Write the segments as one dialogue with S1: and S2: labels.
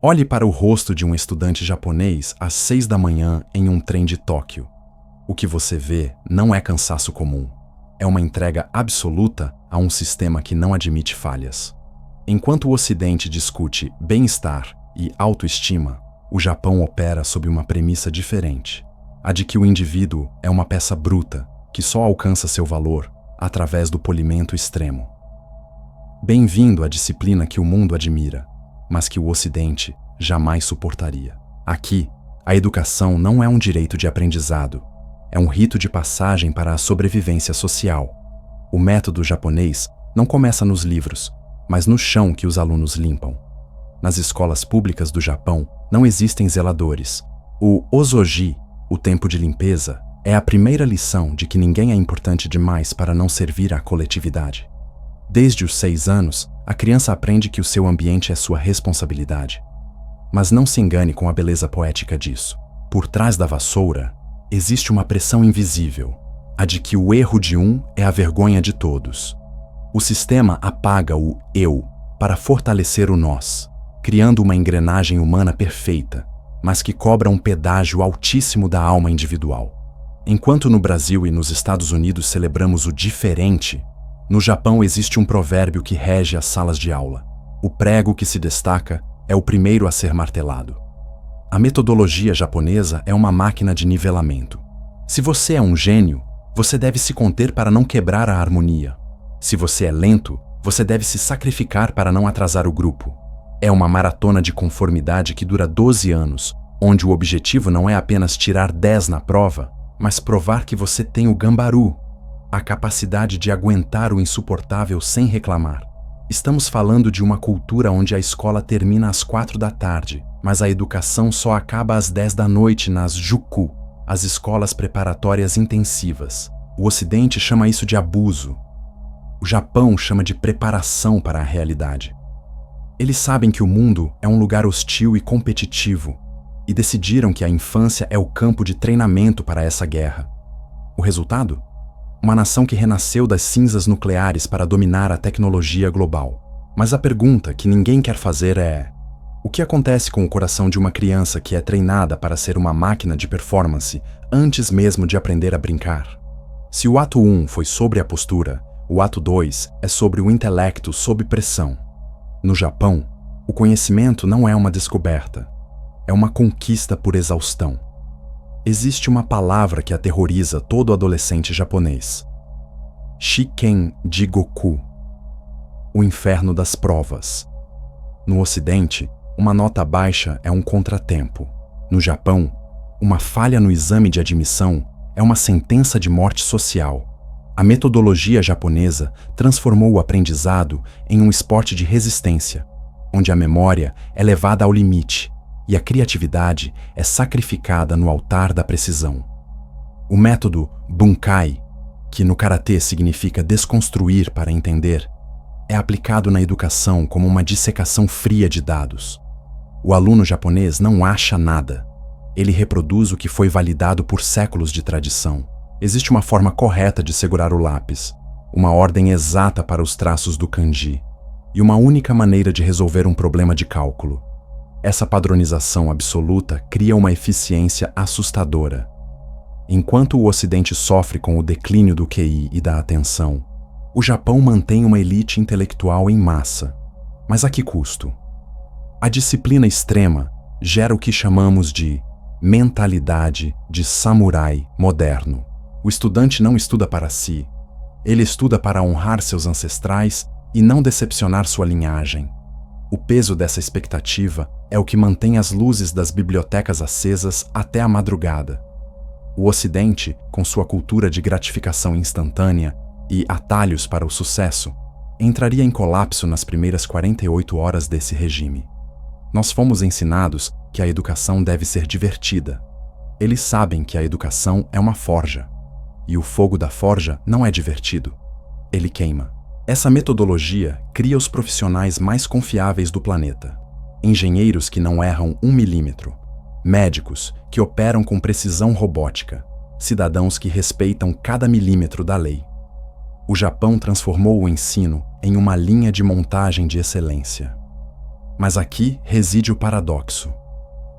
S1: Olhe para o rosto de um estudante japonês às 6 da manhã em um trem de Tóquio. O que você vê não é cansaço comum. É uma entrega absoluta a um sistema que não admite falhas. Enquanto o Ocidente discute bem-estar e autoestima, o Japão opera sob uma premissa diferente, a de que o indivíduo é uma peça bruta que só alcança seu valor através do polimento extremo. Bem-vindo à disciplina que o mundo admira, mas que o Ocidente jamais suportaria. Aqui, a educação não é um direito de aprendizado, é um rito de passagem para a sobrevivência social. O método japonês não começa nos livros, mas no chão que os alunos limpam. Nas escolas públicas do Japão não existem zeladores. O osoji, o tempo de limpeza, é a primeira lição de que ninguém é importante demais para não servir à coletividade. Desde os 6 anos, a criança aprende que o seu ambiente é sua responsabilidade. Mas não se engane com a beleza poética disso. Por trás da vassoura, existe uma pressão invisível, a de que o erro de um é a vergonha de todos. O sistema apaga o eu para fortalecer o nós, criando uma engrenagem humana perfeita, mas que cobra um pedágio altíssimo da alma individual. Enquanto no Brasil e nos Estados Unidos celebramos o diferente, no Japão existe um provérbio que rege as salas de aula. O prego que se destaca é o primeiro a ser martelado. A metodologia japonesa é uma máquina de nivelamento. Se você é um gênio, você deve se conter para não quebrar a harmonia. Se você é lento, você deve se sacrificar para não atrasar o grupo. É uma maratona de conformidade que dura 12 anos, onde o objetivo não é apenas tirar 10 na prova, mas provar que você tem o gambaru, a capacidade de aguentar o insuportável sem reclamar. Estamos falando de uma cultura onde a escola termina às 4 da tarde, mas a educação só acaba às 10 da noite nas juku, as escolas preparatórias intensivas. O Ocidente chama isso de abuso. O Japão chama de preparação para a realidade. Eles sabem que o mundo é um lugar hostil e competitivo, e decidiram que a infância é o campo de treinamento para essa guerra. O resultado? Uma nação que renasceu das cinzas nucleares para dominar a tecnologia global. Mas a pergunta que ninguém quer fazer é: o que acontece com o coração de uma criança que é treinada para ser uma máquina de performance antes mesmo de aprender a brincar? Se o ato 1 foi sobre a postura, o ato 2 é sobre o intelecto sob pressão. No Japão, o conhecimento não é uma descoberta, é uma conquista por exaustão. Existe uma palavra que aterroriza todo adolescente japonês: Shiken Jigoku, o inferno das provas. No Ocidente, uma nota baixa é um contratempo. No Japão, uma falha no exame de admissão é uma sentença de morte social. A metodologia japonesa transformou o aprendizado em um esporte de resistência, onde a memória é levada ao limite e a criatividade é sacrificada no altar da precisão. O método Bunkai, que no karatê significa desconstruir para entender, é aplicado na educação como uma dissecação fria de dados. O aluno japonês não acha nada. Ele reproduz o que foi validado por séculos de tradição. Existe uma forma correta de segurar o lápis, uma ordem exata para os traços do kanji, e uma única maneira de resolver um problema de cálculo. Essa padronização absoluta cria uma eficiência assustadora. Enquanto o Ocidente sofre com o declínio do QI e da atenção, o Japão mantém uma elite intelectual em massa. Mas a que custo? A disciplina extrema gera o que chamamos de mentalidade de samurai moderno. O estudante não estuda para si, ele estuda para honrar seus ancestrais e não decepcionar sua linhagem. O peso dessa expectativa é o que mantém as luzes das bibliotecas acesas até a madrugada. O Ocidente, com sua cultura de gratificação instantânea e atalhos para o sucesso, entraria em colapso nas primeiras 48 horas desse regime. Nós fomos ensinados que a educação deve ser divertida. Eles sabem que a educação é uma forja, e o fogo da forja não é divertido. Ele queima. Essa metodologia cria os profissionais mais confiáveis do planeta. Engenheiros que não erram 1 milímetro. Médicos que operam com precisão robótica. Cidadãos que respeitam cada milímetro da lei. O Japão transformou o ensino em uma linha de montagem de excelência. Mas aqui reside o paradoxo.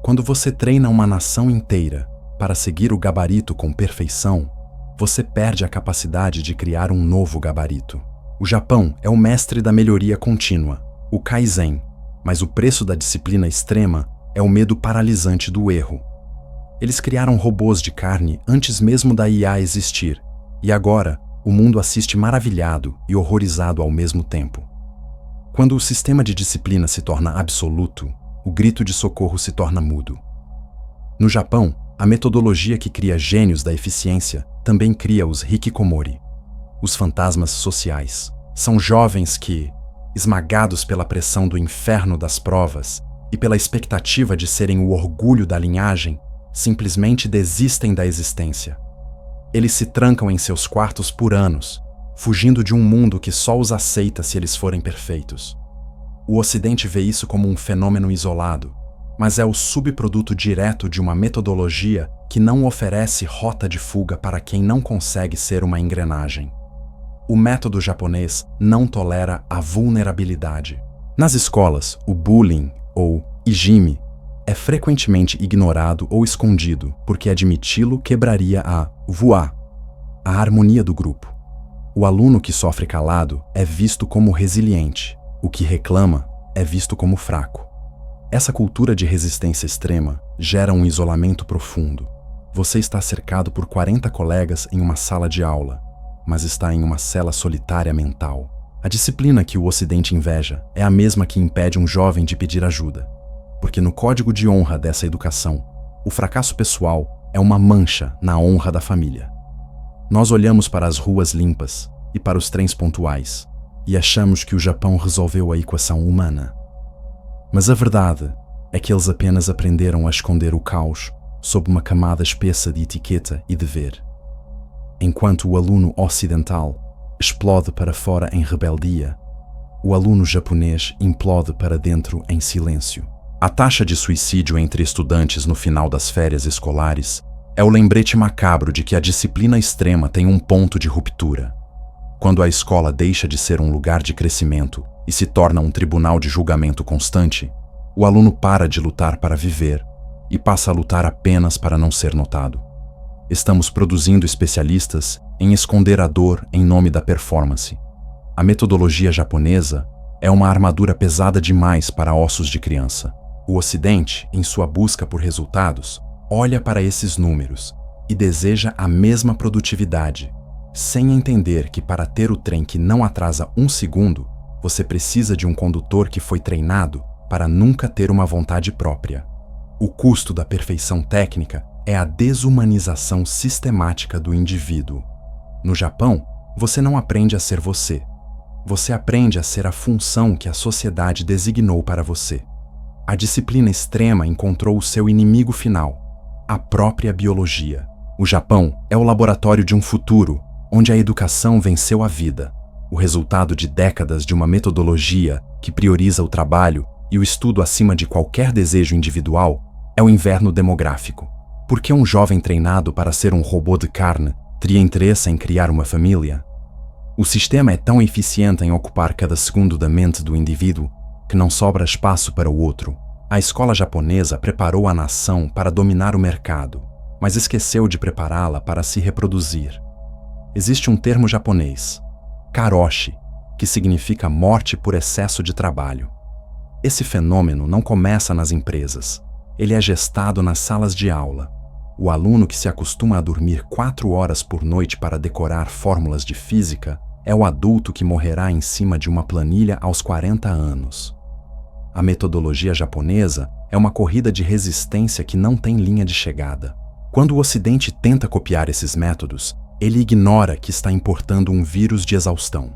S1: Quando você treina uma nação inteira para seguir o gabarito com perfeição, você perde a capacidade de criar um novo gabarito. O Japão é o mestre da melhoria contínua, o Kaizen, mas o preço da disciplina extrema é o medo paralisante do erro. Eles criaram robôs de carne antes mesmo da IA existir, e agora o mundo assiste maravilhado e horrorizado ao mesmo tempo. Quando o sistema de disciplina se torna absoluto, o grito de socorro se torna mudo. No Japão, a metodologia que cria gênios da eficiência também cria os hikikomori, os fantasmas sociais. São jovens que, esmagados pela pressão do inferno das provas e pela expectativa de serem o orgulho da linhagem, simplesmente desistem da existência. Eles se trancam em seus quartos por anos, fugindo de um mundo que só os aceita se eles forem perfeitos. O Ocidente vê isso como um fenômeno isolado, mas é o subproduto direto de uma metodologia que não oferece rota de fuga para quem não consegue ser uma engrenagem. O método japonês não tolera a vulnerabilidade. Nas escolas, o bullying, ou hijime, é frequentemente ignorado ou escondido, porque admiti-lo quebraria a harmonia do grupo. O aluno que sofre calado é visto como resiliente, o que reclama é visto como fraco. Essa cultura de resistência extrema gera um isolamento profundo. Você está cercado por 40 colegas em uma sala de aula, mas está em uma cela solitária mental. A disciplina que o Ocidente inveja é a mesma que impede um jovem de pedir ajuda, porque no código de honra dessa educação, o fracasso pessoal é uma mancha na honra da família. Nós olhamos para as ruas limpas e para os trens pontuais e achamos que o Japão resolveu a equação humana. Mas a verdade é que eles apenas aprenderam a esconder o caos sob uma camada espessa de etiqueta e dever. Enquanto o aluno ocidental explode para fora em rebeldia, o aluno japonês implode para dentro em silêncio. A taxa de suicídio entre estudantes no final das férias escolares é o lembrete macabro de que a disciplina extrema tem um ponto de ruptura. Quando a escola deixa de ser um lugar de crescimento e se torna um tribunal de julgamento constante, o aluno para de lutar para viver e passa a lutar apenas para não ser notado. Estamos produzindo especialistas em esconder a dor em nome da performance. A metodologia japonesa é uma armadura pesada demais para ossos de criança. O Ocidente, em sua busca por resultados, olha para esses números e deseja a mesma produtividade, sem entender que para ter o trem que não atrasa um segundo, você precisa de um condutor que foi treinado para nunca ter uma vontade própria. O custo da perfeição técnica é a desumanização sistemática do indivíduo. No Japão, você não aprende a ser você. Você aprende a ser a função que a sociedade designou para você. A disciplina extrema encontrou o seu inimigo final, a própria biologia. O Japão é o laboratório de um futuro onde a educação venceu a vida, o resultado de décadas de uma metodologia que prioriza o trabalho e o estudo acima de qualquer desejo individual. É o inverno demográfico. Por que um jovem treinado para ser um robô de carne teria interesse em criar uma família? O sistema é tão eficiente em ocupar cada segundo da mente do indivíduo que não sobra espaço para o outro. A escola japonesa preparou a nação para dominar o mercado, mas esqueceu de prepará-la para se reproduzir. Existe um termo japonês, karoshi, que significa morte por excesso de trabalho. Esse fenômeno não começa nas empresas. Ele é gestado nas salas de aula. O aluno que se acostuma a dormir 4 horas por noite para decorar fórmulas de física é o adulto que morrerá em cima de uma planilha aos 40 anos. A metodologia japonesa é uma corrida de resistência que não tem linha de chegada. Quando o Ocidente tenta copiar esses métodos, ele ignora que está importando um vírus de exaustão.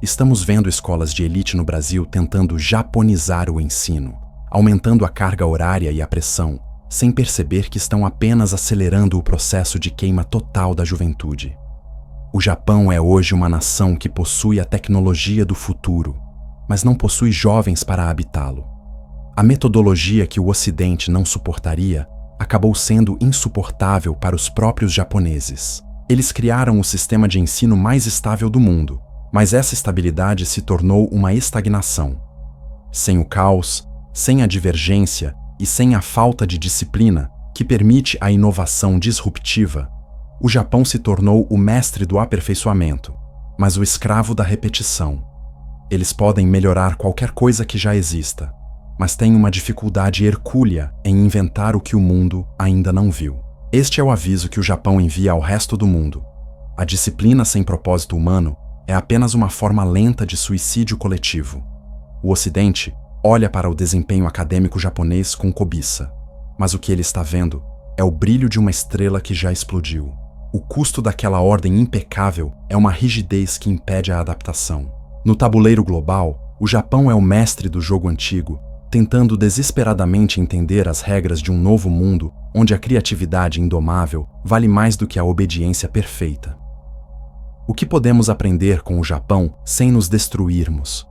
S1: Estamos vendo escolas de elite no Brasil tentando japonizar o ensino, aumentando a carga horária e a pressão, sem perceber que estão apenas acelerando o processo de queima total da juventude. O Japão é hoje uma nação que possui a tecnologia do futuro, mas não possui jovens para habitá-lo. A metodologia que o Ocidente não suportaria acabou sendo insuportável para os próprios japoneses. Eles criaram o sistema de ensino mais estável do mundo, mas essa estabilidade se tornou uma estagnação. Sem o caos, sem a divergência e sem a falta de disciplina que permite a inovação disruptiva, o Japão se tornou o mestre do aperfeiçoamento, mas o escravo da repetição. Eles podem melhorar qualquer coisa que já exista, mas têm uma dificuldade hercúlea em inventar o que o mundo ainda não viu. Este é o aviso que o Japão envia ao resto do mundo. A disciplina sem propósito humano é apenas uma forma lenta de suicídio coletivo. O Ocidente olha para o desempenho acadêmico japonês com cobiça, mas o que ele está vendo é o brilho de uma estrela que já explodiu. O custo daquela ordem impecável é uma rigidez que impede a adaptação. No tabuleiro global, o Japão é o mestre do jogo antigo, tentando desesperadamente entender as regras de um novo mundo onde a criatividade indomável vale mais do que a obediência perfeita. O que podemos aprender com o Japão sem nos destruirmos?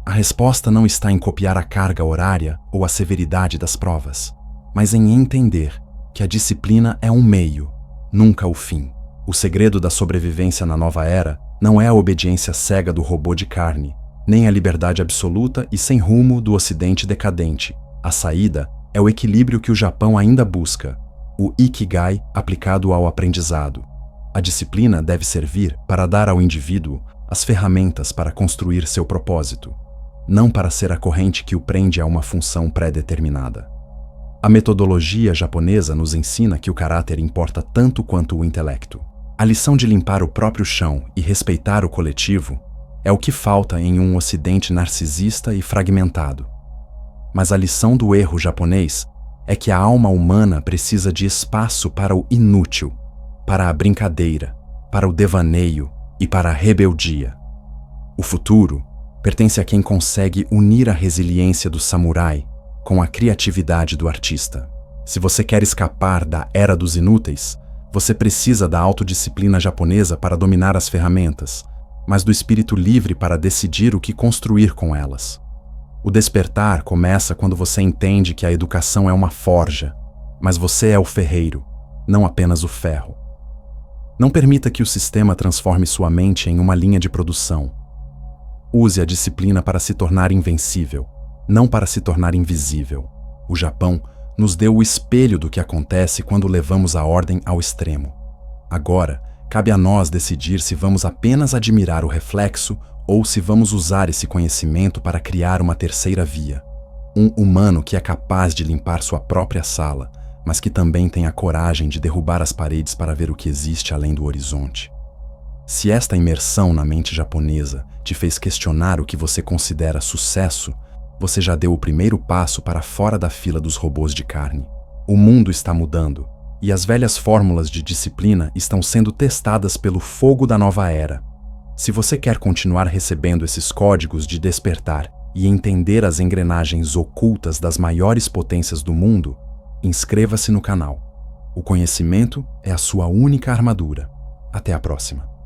S1: A resposta não está em copiar a carga horária ou a severidade das provas, mas em entender que a disciplina é um meio, nunca o fim. O segredo da sobrevivência na nova era não é a obediência cega do robô de carne, nem a liberdade absoluta e sem rumo do Ocidente decadente. A saída é o equilíbrio que o Japão ainda busca, o Ikigai aplicado ao aprendizado. A disciplina deve servir para dar ao indivíduo as ferramentas para construir seu propósito, não para ser a corrente que o prende a uma função pré-determinada. A metodologia japonesa nos ensina que o caráter importa tanto quanto o intelecto. A lição de limpar o próprio chão e respeitar o coletivo é o que falta em um Ocidente narcisista e fragmentado. Mas a lição do erro japonês é que a alma humana precisa de espaço para o inútil, para a brincadeira, para o devaneio e para a rebeldia. O futuro pertence a quem consegue unir a resiliência do samurai com a criatividade do artista. Se você quer escapar da era dos inúteis, você precisa da autodisciplina japonesa para dominar as ferramentas, mas do espírito livre para decidir o que construir com elas. O despertar começa quando você entende que a educação é uma forja, mas você é o ferreiro, não apenas o ferro. Não permita que o sistema transforme sua mente em uma linha de produção. Use a disciplina para se tornar invencível, não para se tornar invisível. O Japão nos deu o espelho do que acontece quando levamos a ordem ao extremo. Agora, cabe a nós decidir se vamos apenas admirar o reflexo ou se vamos usar esse conhecimento para criar uma terceira via. Um humano que é capaz de limpar sua própria sala, mas que também tem a coragem de derrubar as paredes para ver o que existe além do horizonte. Se esta imersão na mente japonesa te fez questionar o que você considera sucesso, você já deu o primeiro passo para fora da fila dos robôs de carne. O mundo está mudando, e as velhas fórmulas de disciplina estão sendo testadas pelo fogo da nova era. Se você quer continuar recebendo esses códigos de despertar e entender as engrenagens ocultas das maiores potências do mundo, inscreva-se no canal. O conhecimento é a sua única armadura. Até a próxima.